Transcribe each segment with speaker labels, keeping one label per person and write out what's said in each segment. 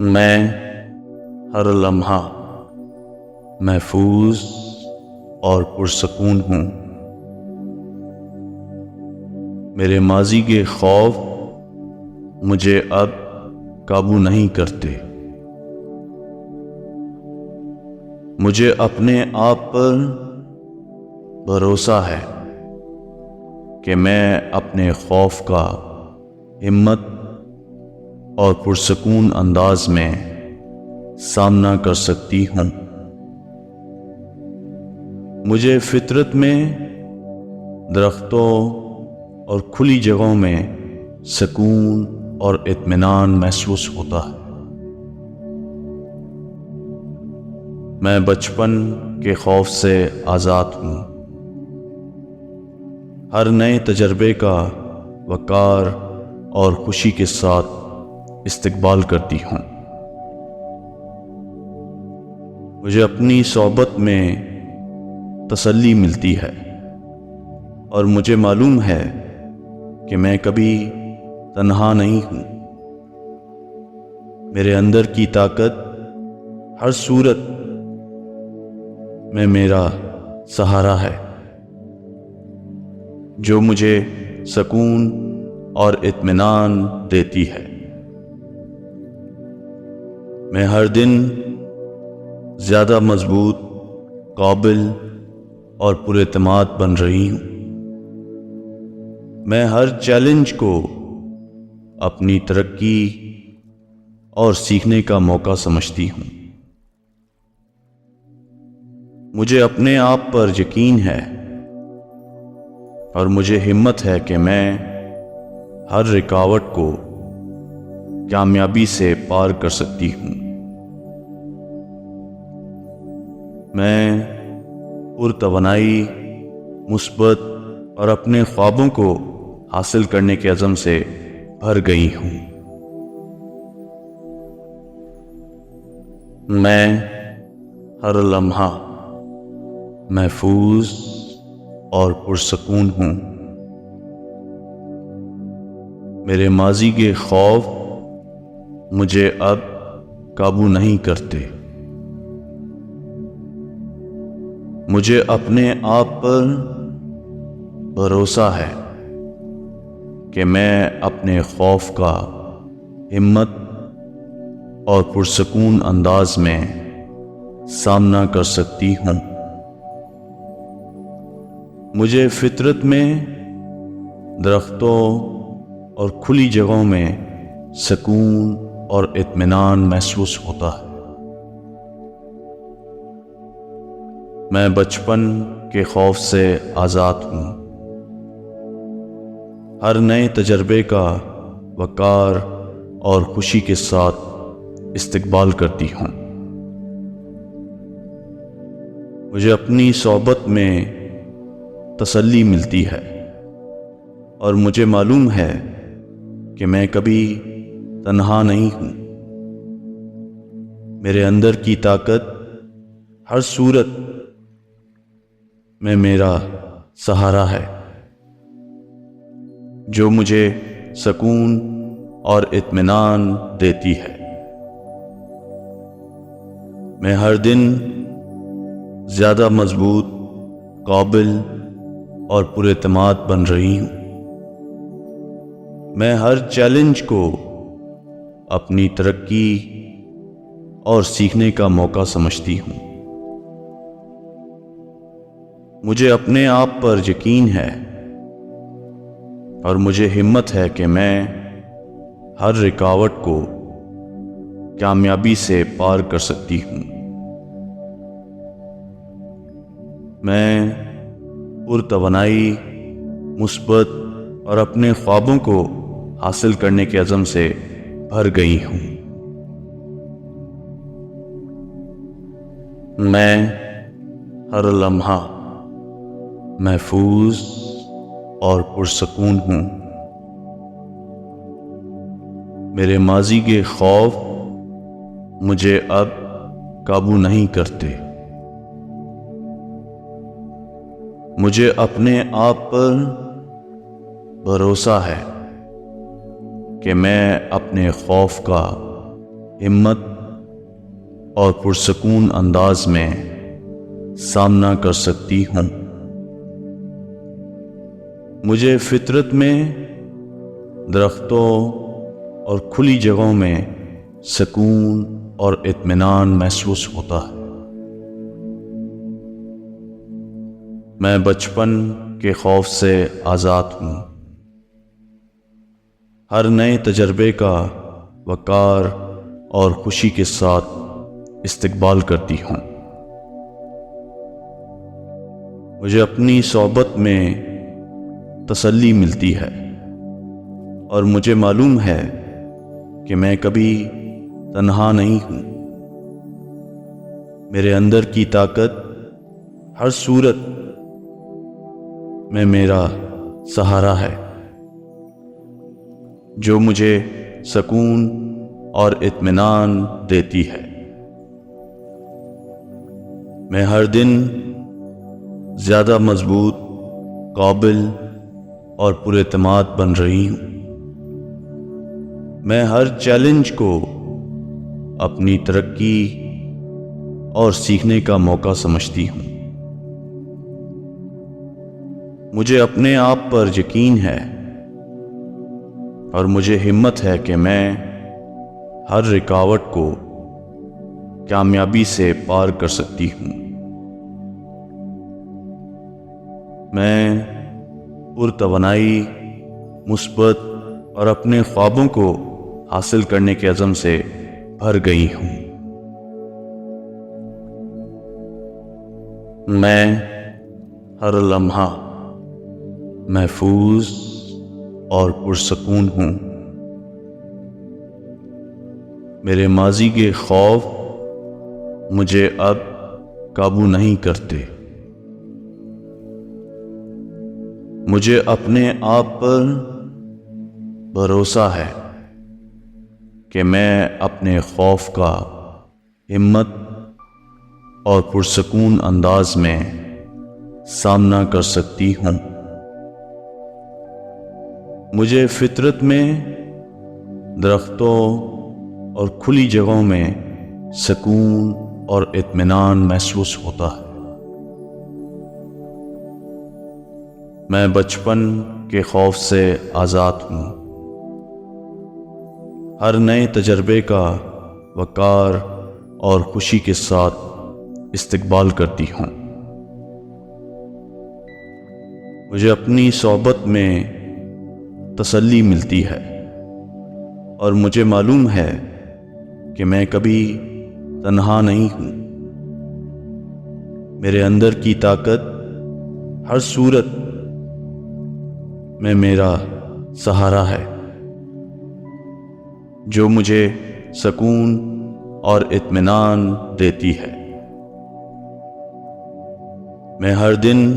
Speaker 1: میں ہر لمحہ محفوظ اور پرسکون ہوں۔ میرے ماضی کے خوف مجھے اب قابو نہیں کرتے۔ مجھے اپنے آپ پر بھروسہ ہے کہ میں اپنے خوف کا ہمت اور پرسکون انداز میں سامنا کر سکتی ہوں۔ مجھے فطرت میں درختوں اور کھلی جگہوں میں سکون اور اطمینان محسوس ہوتا ہے۔ میں بچپن کے خوف سے آزاد ہوں۔ ہر نئے تجربے کا وقار اور خوشی کے ساتھ استقبال کرتی ہوں۔ مجھے اپنی صحبت میں تسلی ملتی ہے اور مجھے معلوم ہے کہ میں کبھی تنہا نہیں ہوں۔ میرے اندر کی طاقت ہر صورت میں میرا سہارا ہے، جو مجھے سکون اور اطمینان دیتی ہے۔ میں ہر دن زیادہ مضبوط، قابل اور پر اعتماد بن رہی ہوں۔ میں ہر چیلنج کو اپنی ترقی اور سیکھنے کا موقع سمجھتی ہوں۔ مجھے اپنے آپ پر یقین ہے اور مجھے ہمت ہے کہ میں ہر رکاوٹ کو کامیابی سے پار کر سکتی ہوں۔ میں پرتوانائی، مثبت اور اپنے خوابوں کو حاصل کرنے کے عزم سے بھر گئی ہوں۔ میں ہر لمحہ محفوظ اور پرسکون ہوں۔ میرے ماضی کے خوف مجھے اب قابو نہیں کرتے۔ مجھے اپنے آپ پر بھروسہ ہے کہ میں اپنے خوف کا ہمت اور پرسکون انداز میں سامنا کر سکتی ہوں۔ مجھے فطرت میں درختوں اور کھلی جگہوں میں سکون اور اطمینان محسوس ہوتا ہے۔ میں بچپن کے خوف سے آزاد ہوں۔ ہر نئے تجربے کا وقار اور خوشی کے ساتھ استقبال کرتی ہوں۔ مجھے اپنی صحبت میں تسلی ملتی ہے اور مجھے معلوم ہے کہ میں کبھی تنہا نہیں ہوں۔ میرے اندر کی طاقت ہر صورت میں میرا سہارا ہے، جو مجھے سکون اور اطمینان دیتی ہے۔ میں ہر دن زیادہ مضبوط، قابل اور پر اعتماد بن رہی ہوں۔ میں ہر چیلنج کو اپنی ترقی اور سیکھنے کا موقع سمجھتی ہوں۔ مجھے اپنے آپ پر یقین ہے اور مجھے ہمت ہے کہ میں ہر رکاوٹ کو کامیابی سے پار کر سکتی ہوں۔ میں پرتوانائی، مثبت اور اپنے خوابوں کو حاصل کرنے کے عزم سے بھر گئی ہوں۔ میں ہر لمحہ محفوظ اور پرسکون ہوں۔ میرے ماضی کے خوف مجھے اب قابو نہیں کرتے۔ مجھے اپنے آپ پر بھروسہ ہے کہ میں اپنے خوف کا ہمت اور پرسکون انداز میں سامنا کر سکتی ہوں۔ مجھے فطرت میں درختوں اور کھلی جگہوں میں سکون اور اطمینان محسوس ہوتا ہے۔ میں بچپن کے خوف سے آزاد ہوں۔ ہر نئے تجربے کا وقار اور خوشی کے ساتھ استقبال کرتی ہوں۔ مجھے اپنی صحبت میں تسلی ملتی ہے اور مجھے معلوم ہے کہ میں کبھی تنہا نہیں ہوں۔ میرے اندر کی طاقت ہر صورت میں میرا سہارا ہے، جو مجھے سکون اور اطمینان دیتی ہے۔ میں ہر دن زیادہ مضبوط، قابل اور پر اعتماد بن رہی ہوں۔ میں ہر چیلنج کو اپنی ترقی اور سیکھنے کا موقع سمجھتی ہوں۔ مجھے اپنے آپ پر یقین ہے اور مجھے ہمت ہے کہ میں ہر رکاوٹ کو کامیابی سے پار کر سکتی ہوں۔ میں پرتوانائی، مثبت اور اپنے خوابوں کو حاصل کرنے کے عزم سے بھر گئی ہوں۔ میں ہر لمحہ محفوظ اور پرسکون ہوں۔ میرے ماضی کے خوف مجھے اب قابو نہیں کرتے۔ مجھے اپنے آپ پر بھروسہ ہے کہ میں اپنے خوف کا ہمت اور پرسکون انداز میں سامنا کر سکتی ہوں۔ مجھے فطرت میں درختوں اور کھلی جگہوں میں سکون اور اطمینان محسوس ہوتا ہے۔ میں بچپن کے خوف سے آزاد ہوں۔ ہر نئے تجربے کا وقار اور خوشی کے ساتھ استقبال کرتی ہوں۔ مجھے اپنی صحبت میں تسلی ملتی ہے اور مجھے معلوم ہے کہ میں کبھی تنہا نہیں ہوں۔ میرے اندر کی طاقت ہر صورت میں میرا سہارا ہے، جو مجھے سکون اور اطمینان دیتی ہے۔ میں ہر دن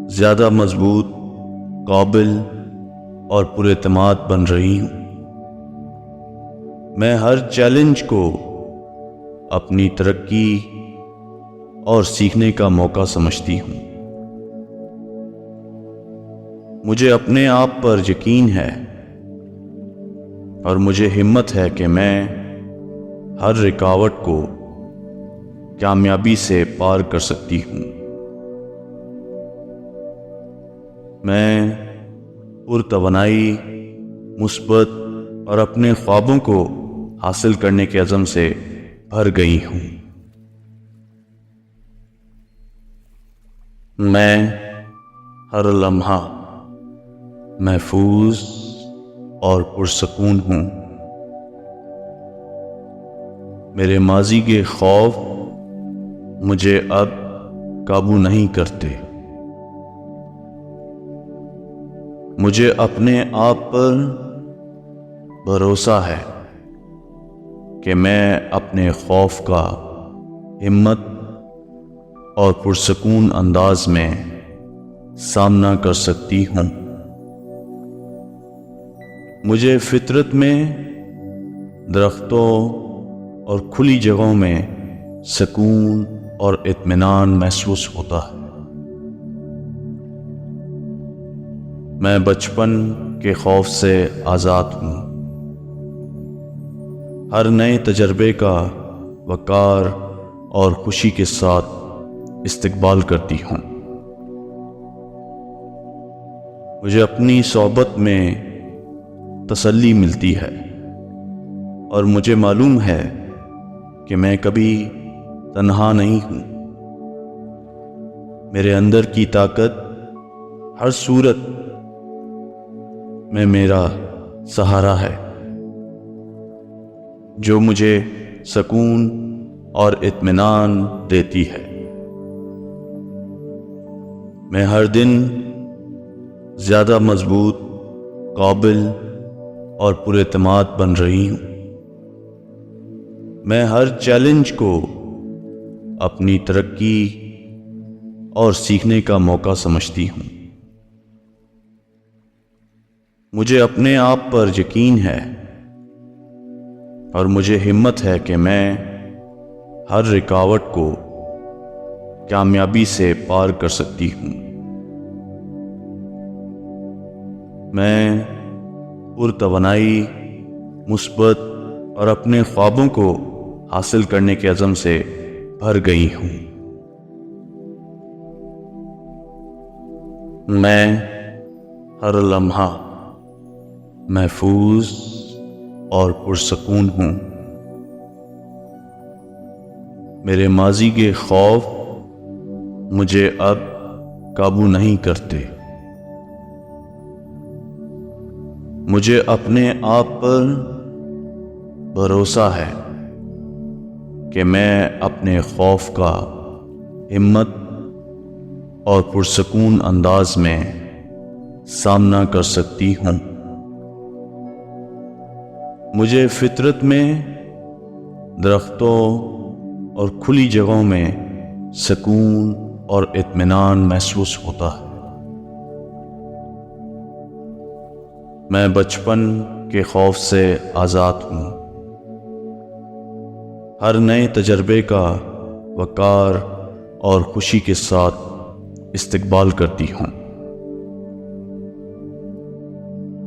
Speaker 1: زیادہ مضبوط، قابل اور پر اعتماد بن رہی ہوں۔ میں ہر چیلنج کو اپنی ترقی اور سیکھنے کا موقع سمجھتی ہوں۔ مجھے اپنے آپ پر یقین ہے اور مجھے ہمت ہے کہ میں ہر رکاوٹ کو کامیابی سے پار کر سکتی ہوں۔ میں پرتوانائی، مثبت اور اپنے خوابوں کو حاصل کرنے کے عزم سے بھر گئی ہوں۔ میں ہر لمحہ محفوظ اور پرسکون ہوں۔ میرے ماضی کے خوف مجھے اب قابو نہیں کرتے۔ مجھے اپنے آپ پر بھروسہ ہے کہ میں اپنے خوف کا ہمت اور پرسکون انداز میں سامنا کر سکتی ہوں۔ مجھے فطرت میں درختوں اور کھلی جگہوں میں سکون اور اطمینان محسوس ہوتا ہے۔ میں بچپن کے خوف سے آزاد ہوں۔ ہر نئے تجربے کا وقار اور خوشی کے ساتھ استقبال کرتی ہوں۔ مجھے اپنی صحبت میں تسلی ملتی ہے اور مجھے معلوم ہے کہ میں کبھی تنہا نہیں ہوں۔ میرے اندر کی طاقت ہر صورت میں میرا سہارا ہے، جو مجھے سکون اور اطمینان دیتی ہے۔ میں ہر دن زیادہ مضبوط، قابل اور پر اعتماد بن رہی ہوں۔ میں ہر چیلنج کو اپنی ترقی اور سیکھنے کا موقع سمجھتی ہوں۔ مجھے اپنے آپ پر یقین ہے اور مجھے ہمت ہے کہ میں ہر رکاوٹ کو کامیابی سے پار کر سکتی ہوں۔ میں پرتوانائی، مثبت اور اپنے خوابوں کو حاصل کرنے کے عزم سے بھر گئی ہوں۔ میں ہر لمحہ محفوظ اور پرسکون ہوں۔ میرے ماضی کے خوف مجھے اب قابو نہیں کرتے۔ مجھے اپنے آپ پر بھروسہ ہے کہ میں اپنے خوف کا ہمت اور پرسکون انداز میں سامنا کر سکتی ہوں۔ مجھے فطرت میں درختوں اور کھلی جگہوں میں سکون اور اطمینان محسوس ہوتا ہے۔ میں بچپن کے خوف سے آزاد ہوں۔ ہر نئے تجربے کا وقار اور خوشی کے ساتھ استقبال کرتی ہوں۔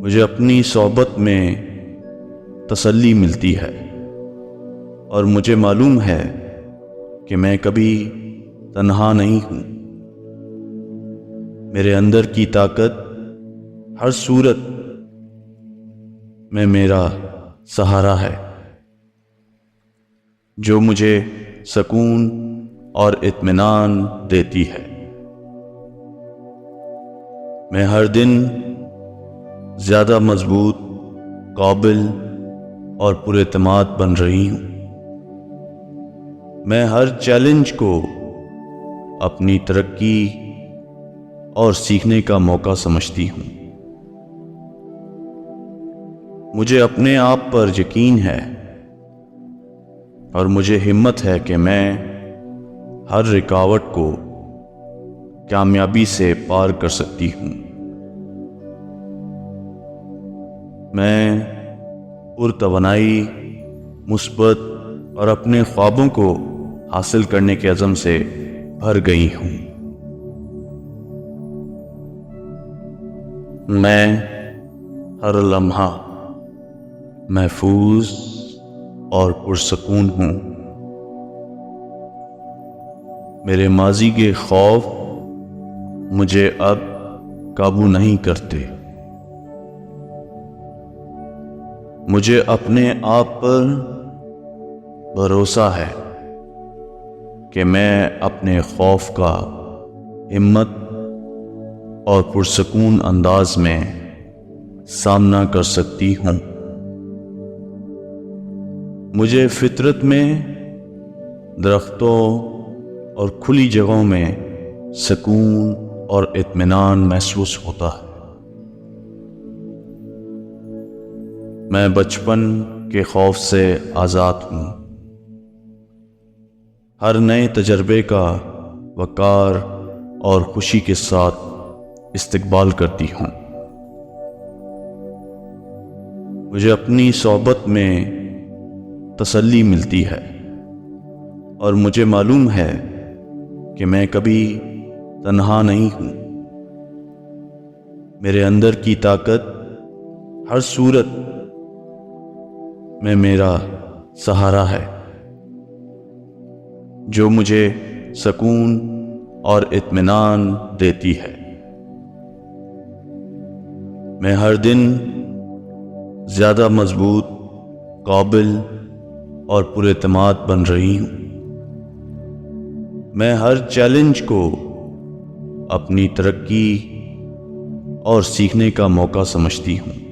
Speaker 1: مجھے اپنی صحبت میں تسلی ملتی ہے اور مجھے معلوم ہے کہ میں کبھی تنہا نہیں ہوں۔ میرے اندر کی طاقت ہر صورت میں میرا سہارا ہے، جو مجھے سکون اور اطمینان دیتی ہے۔ میں ہر دن زیادہ مضبوط، قابل اور پر اعتماد بن رہی ہوں۔ میں ہر چیلنج کو اپنی ترقی اور سیکھنے کا موقع سمجھتی ہوں۔ مجھے اپنے آپ پر یقین ہے اور مجھے ہمت ہے کہ میں ہر رکاوٹ کو کامیابی سے پار کر سکتی ہوں۔ میں پرتوانائی، مثبت اور اپنے خوابوں کو حاصل کرنے کے عزم سے بھر گئی ہوں۔ میں ہر لمحہ محفوظ اور پرسکون ہوں۔ میرے ماضی کے خوف مجھے اب قابو نہیں کرتے۔ مجھے اپنے آپ پر بھروسہ ہے کہ میں اپنے خوف کا ہمت اور پرسکون انداز میں سامنا کر سکتی ہوں۔ مجھے فطرت میں درختوں اور کھلی جگہوں میں سکون اور اطمینان محسوس ہوتا ہے۔ میں بچپن کے خوف سے آزاد ہوں۔ ہر نئے تجربے کا وقار اور خوشی کے ساتھ استقبال کرتی ہوں۔ مجھے اپنی صحبت میں تسلی ملتی ہے اور مجھے معلوم ہے کہ میں کبھی تنہا نہیں ہوں۔ میرے اندر کی طاقت ہر صورت میں میرا سہارا ہے جو مجھے سکون اور اطمینان دیتی ہے۔ میں ہر دن زیادہ مضبوط، قابل اور پر اعتماد بن رہی ہوں۔ میں ہر چیلنج کو اپنی ترقی اور سیکھنے کا موقع سمجھتی ہوں۔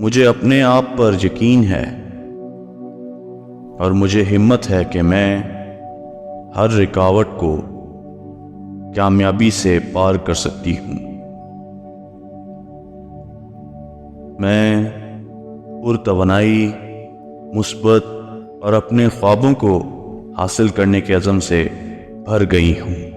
Speaker 1: مجھے اپنے آپ پر یقین ہے اور مجھے ہمت ہے کہ میں ہر رکاوٹ کو کامیابی سے پار کر سکتی ہوں۔ میں پرتوانائی، مثبت اور اپنے خوابوں کو حاصل کرنے کے عزم سے بھر گئی ہوں۔